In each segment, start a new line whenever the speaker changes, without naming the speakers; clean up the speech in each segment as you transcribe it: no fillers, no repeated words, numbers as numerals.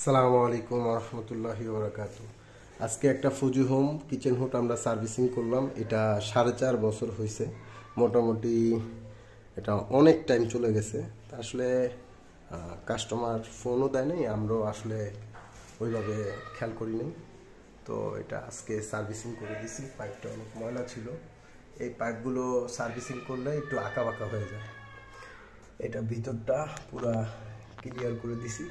আসসালামু আলাইকুম রহমতুল্লাহি ওবরাকাতু। আজকে একটা ফুজি হোম কিচেন হুড আমরা সার্ভিসিং করলাম। এটা 4.5 বছর হয়েছে মোটামুটি। এটা অনেক টাইম চলে গেছে। তা আসলে কাস্টমার ফোনও দেয় নাই, আমরাও আসলে ওইভাবে খেয়াল করি নাই। তো এটা আজকে সার্ভিসিং করে দিছি। পাইপটা অনেক ময়লা ছিল। এই পাইপগুলো সার্ভিসিং করলে একটু আঁকা বাঁকা হয়ে যায়। এটা ভিতরটা পুরা ক্লিয়ার করে দিছি।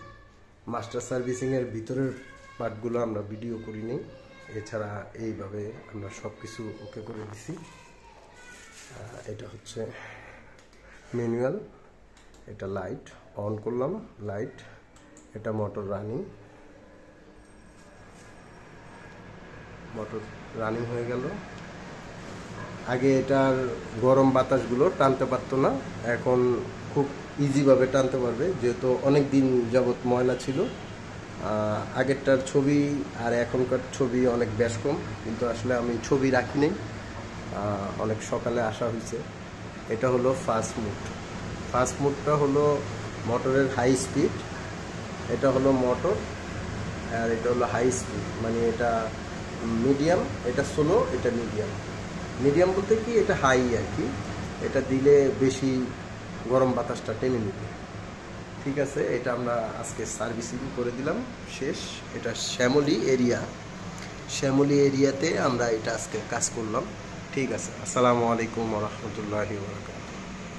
মাস্টার সার্ভিসিংয়ের ভিতরের পার্টগুলো আমরা ভিডিও করি নি, এছাড়া এইভাবে আমরা সব কিছু ওকে করে দিছি। এটা হচ্ছে ম্যানুয়াল, এটা লাইট অন করলাম, লাইট, এটা মোটর রানিং হয়ে গেল। আগে এটার গরম বাতাসগুলো টানতে পারতো না, এখন খুব ইজিভাবে টানতে পারবে, যেহেতু অনেক দিন যাবৎ ময়লা ছিল। আগেরটার ছবি আর এখনকার ছবি অনেক বেশ কম, কিন্তু আসলে আমি ছবি রাখি নেই, অনেক সকালে আসা হয়েছে। এটা হলো ফাস্ট মুড। ফাস্ট মুডটা হলো মোটরের হাই স্পিড, এটা হলো মোটর, আর এটা হলো হাই স্পিড, মানে এটা মিডিয়াম, এটা স্লো, এটা মিডিয়াম। মিডিয়াম বলতে কি এটা হাই আর কি, এটা দিলে বেশি গরম বাতাসটা টেনে নিবে। ঠিক আছে, এটা আমরা আজকে সার্ভিসিং করে দিলাম, শেষ। এটা শ্যামলী এরিয়াতে আমরা এটা আজকে কাজ করলাম। ঠিক আছে, আসসালামু আলাইকুম রহমতুল্লাহি ওয়া বারাকাতুহু।